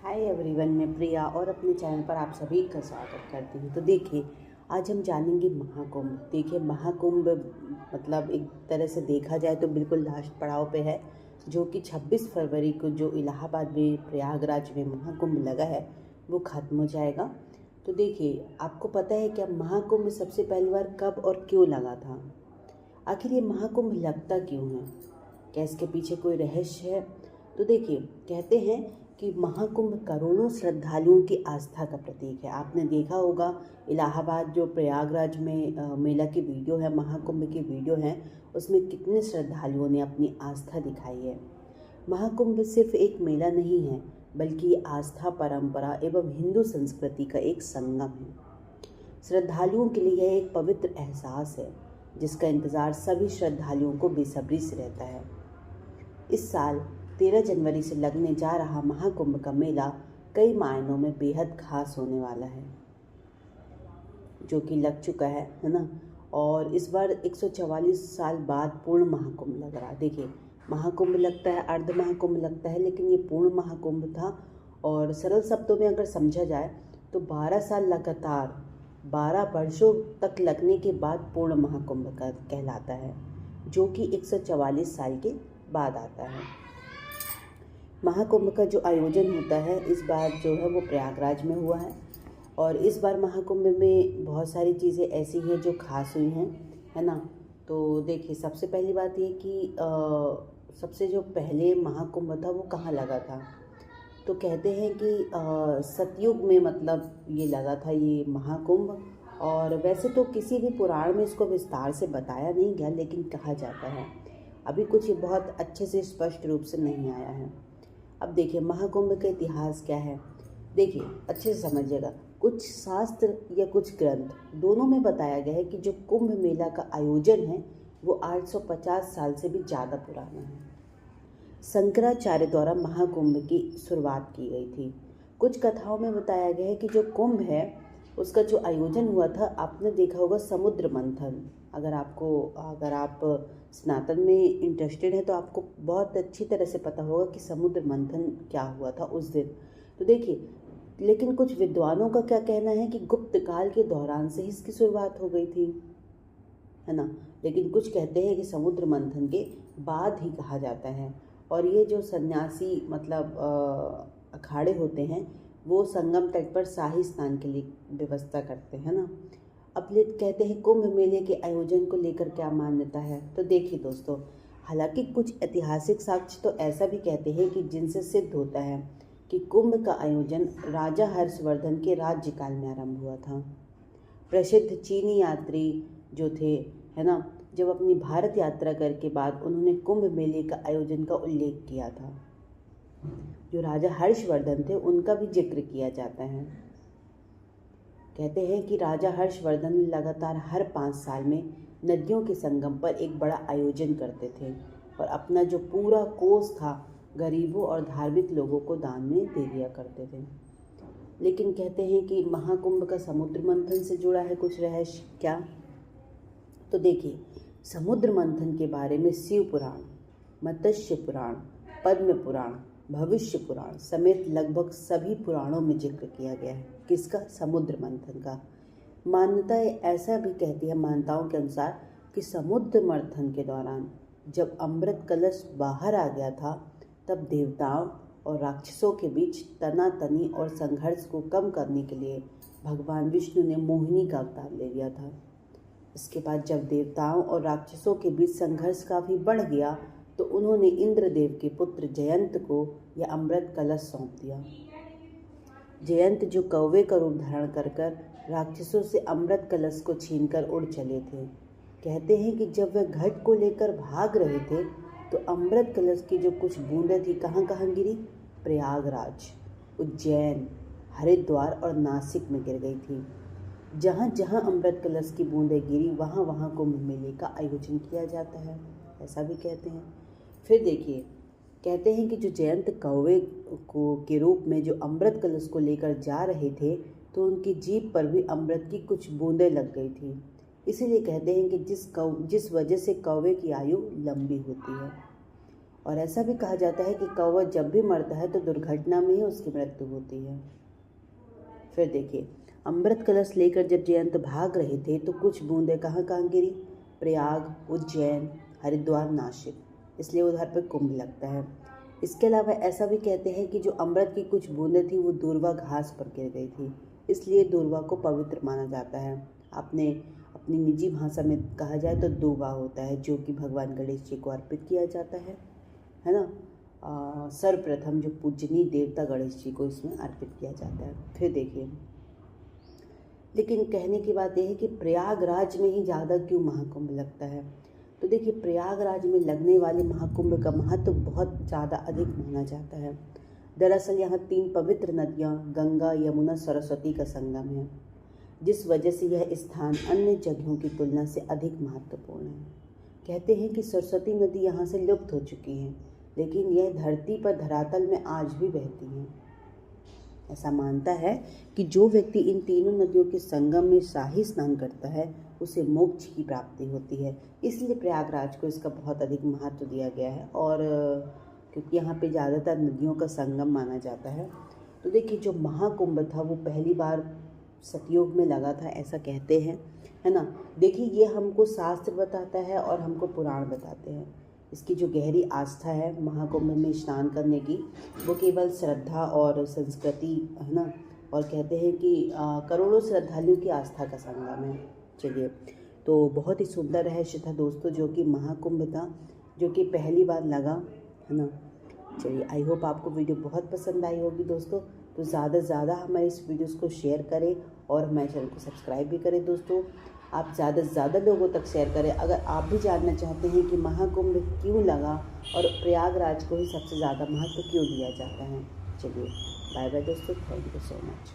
Hi everyone, मैं प्रिया और अपने चैनल पर आप सभी का स्वागत करती हूँ। तो देखिए, आज हम जानेंगे महाकुंभ। देखिए, महाकुंभ मतलब एक तरह से देखा जाए तो बिल्कुल लास्ट पड़ाव पे है, जो कि 26 फरवरी को जो इलाहाबाद में प्रयागराज में महाकुंभ लगा है वो ख़त्म हो जाएगा। तो देखिए, आपको पता है क्या महाकुंभ सबसे पहली बार कब और क्यों लगा था? आखिर ये महाकुंभ लगता क्यों है? क्या इसके पीछे कोई रहस्य है? तो देखिए, कहते हैं कि महाकुंभ करोड़ों श्रद्धालुओं की आस्था का प्रतीक है। आपने देखा होगा इलाहाबाद जो प्रयागराज में मेला की वीडियो है, महाकुंभ की वीडियो है, उसमें कितने श्रद्धालुओं ने अपनी आस्था दिखाई है। महाकुंभ सिर्फ एक मेला नहीं है, बल्कि ये आस्था, परंपरा एवं हिंदू संस्कृति का एक संगम है। श्रद्धालुओं के लिए यह एक पवित्र एहसास है, जिसका इंतज़ार सभी श्रद्धालुओं को बेसब्री से रहता है। इस साल 13 जनवरी से लगने जा रहा महाकुंभ का मेला कई मायनों में बेहद खास होने वाला है, जो कि लग चुका है ना। और इस बार 144 साल बाद पूर्ण महाकुंभ लग रहा है। देखिए, महाकुंभ लगता है, अर्ध महाकुंभ लगता है, लेकिन ये पूर्ण महाकुंभ था। और सरल शब्दों में अगर समझा जाए तो 12 साल लगातार 12 वर्षों तक लगने के बाद पूर्ण महाकुंभ का कहलाता है, जो कि 144 साल के बाद आता है। महाकुंभ का जो आयोजन होता है इस बार जो है वो प्रयागराज में हुआ है। और इस बार महाकुंभ में बहुत सारी चीज़ें ऐसी हैं जो खास हुई हैं, है ना। तो देखिए, सबसे पहली बात ये कि सबसे जो पहले महाकुंभ था वो कहाँ लगा था? तो कहते हैं कि सतयुग में मतलब ये लगा था ये महाकुंभ। और वैसे तो किसी भी पुराण में इसको विस्तार से बताया नहीं गया, लेकिन कहा जाता है। अभी कुछ ये बहुत अच्छे से स्पष्ट रूप से नहीं आया है। अब देखिए, महाकुंभ का इतिहास क्या है। देखिए, अच्छे से समझिएगा। कुछ शास्त्र या कुछ ग्रंथ दोनों में बताया गया है कि जो कुंभ मेला का आयोजन है वो 850 साल से भी ज़्यादा पुराना है। शंकराचार्य द्वारा महाकुंभ की शुरुआत की गई थी। कुछ कथाओं में बताया गया है कि जो कुंभ है उसका जो आयोजन हुआ था, आपने देखा होगा समुद्र मंथन। अगर आप स्नातन में इंटरेस्टेड है तो आपको बहुत अच्छी तरह से पता होगा कि समुद्र मंथन क्या हुआ था उस दिन। तो देखिए, लेकिन कुछ विद्वानों का क्या कहना है कि गुप्त काल के दौरान से ही इसकी शुरुआत हो गई थी, है ना। लेकिन कुछ कहते हैं कि समुद्र मंथन के बाद ही कहा जाता है। और ये जो सन्यासी मतलब अखाड़े होते हैं वो संगम तट पर शाही स्नान के लिए व्यवस्था करते हैं ना। अब ले कहते हैं कुंभ मेले के आयोजन को लेकर क्या मान्यता है। तो देखिए दोस्तों, हालांकि कुछ ऐतिहासिक साक्ष्य तो ऐसा भी कहते हैं कि जिनसे सिद्ध होता है कि कुंभ का आयोजन राजा हर्षवर्धन के राज्यकाल में आरंभ हुआ था। प्रसिद्ध चीनी यात्री जो थे, है ना, जब अपनी भारत यात्रा करके बाद उन्होंने कुंभ मेले का आयोजन का उल्लेख किया था। जो राजा हर्षवर्धन थे उनका भी जिक्र किया जाता है। कहते हैं कि राजा हर्षवर्धन लगातार हर 5 साल में नदियों के संगम पर एक बड़ा आयोजन करते थे और अपना जो पूरा कोष था गरीबों और धार्मिक लोगों को दान में दे दिया करते थे। लेकिन कहते हैं कि महाकुंभ का समुद्र मंथन से जुड़ा है कुछ रहस्य। क्या? तो देखिए, समुद्र मंथन के बारे में शिव पुराण, मत्स्य पुराण, पद्म पुराण, भविष्य पुराण समेत लगभग सभी पुराणों में जिक्र किया गया है। किसका? समुद्र मंथन का। मान्यताएं ऐसा भी कहती है, मान्यताओं के अनुसार, कि समुद्र मंथन के दौरान जब अमृत कलश बाहर आ गया था, तब देवताओं और राक्षसों के बीच तनातनी और संघर्ष को कम करने के लिए भगवान विष्णु ने मोहिनी का अवतार ले लिया था। इसके बाद जब देवताओं और राक्षसों के बीच संघर्ष काफ़ी बढ़ गया तो उन्होंने इंद्रदेव के पुत्र जयंत को यह अमृत कलश सौंप दिया। जयंत जो कौवे का रूप धारण कर कर राक्षसों से अमृत कलश को छीनकर उड़ चले थे। कहते हैं कि जब वह घट को लेकर भाग रहे थे तो अमृत कलश की जो कुछ बूंदें थी कहाँ कहाँ गिरी? प्रयागराज, उज्जैन, हरिद्वार और नासिक में गिर गई थी। जहाँ जहाँ अमृत कलश की बूंदें गिरी वहाँ वहाँ कुंभ मेले का आयोजन किया जाता है, ऐसा भी कहते हैं। फिर देखिए, कहते हैं कि जो जयंत कौवे को के रूप में जो अमृत कलश को लेकर जा रहे थे तो उनकी जीभ पर भी अमृत की कुछ बूंदें लग गई थी। इसीलिए कहते हैं कि जिस वजह से कौवे की आयु लंबी होती है। और ऐसा भी कहा जाता है कि कौवा जब भी मरता है तो दुर्घटना में ही उसकी मृत्यु होती है। फिर देखिए, अमृत कलश लेकर जब जयंत भाग रहे थे तो कुछ बूंदें कहाँ कहाँ गिरी? प्रयाग, उज्जैन, हरिद्वार, नासिक, इसलिए उधर पर कुंभ लगता है। इसके अलावा ऐसा भी कहते हैं कि जो अमृत की कुछ बूंदें थी वो दूर्वा घास पर गिर गई थी, इसलिए दूर्वा को पवित्र माना जाता है। अपनी निजी भाषा में कहा जाए तो दूबा होता है, जो कि भगवान गणेश जी को अर्पित किया जाता है ना। सर्वप्रथम जो पूजनीय देवता गणेश जी को इसमें अर्पित किया जाता है। फिर देखिए, लेकिन कहने की बात यह है कि प्रयागराज में ही ज़्यादा क्यों महाकुंभ लगता है? तो देखिए, प्रयागराज में लगने वाले महाकुंभ का महत्व बहुत ज़्यादा अधिक माना जाता है। दरअसल यहाँ 3 पवित्र नदियाँ गंगा, यमुना, सरस्वती का संगम है, जिस वजह से यह स्थान अन्य जगहों की तुलना से अधिक महत्वपूर्ण है। कहते हैं कि सरस्वती नदी यहाँ से लुप्त हो चुकी है, लेकिन यह धरती पर धरातल में आज भी बहती है। ऐसा मानता है कि जो व्यक्ति इन तीनों नदियों के संगम में शाही स्नान करता है उसे मोक्ष की प्राप्ति होती है, इसलिए प्रयागराज को इसका बहुत अधिक महत्व दिया गया है। और क्योंकि यहाँ पे ज़्यादातर नदियों का संगम माना जाता है। तो देखिए, जो महाकुंभ था वो पहली बार सतयुग में लगा था, ऐसा कहते हैं, है ना। देखिए, ये हमको शास्त्र बताता है और हमको पुराण बताते हैं। इसकी जो गहरी आस्था है महाकुंभ में स्नान करने की, वो केवल श्रद्धा और संस्कृति, है ना, और कहते हैं कि करोड़ों श्रद्धालुओं की आस्था का संगम है। चलिए, तो बहुत ही सुंदर है श्रद्धा दोस्तों, जो कि महाकुंभ था, जो कि पहली बार लगा, है ना। चलिए, आई होप आपको वीडियो बहुत पसंद आई होगी दोस्तों। तो ज़्यादा से ज़्यादा हमारे इस वीडियोस को शेयर करें और हमारे चैनल को सब्सक्राइब भी करें दोस्तों। आप ज़्यादा से ज़्यादा लोगों तक शेयर करें अगर आप भी जानना चाहते हैं कि महाकुंभ क्यों लगा और प्रयागराज को ही सबसे ज़्यादा महत्व क्यों दिया जाता है। चलिए, बाय बाय दोस्तों, थैंक यू सो मच।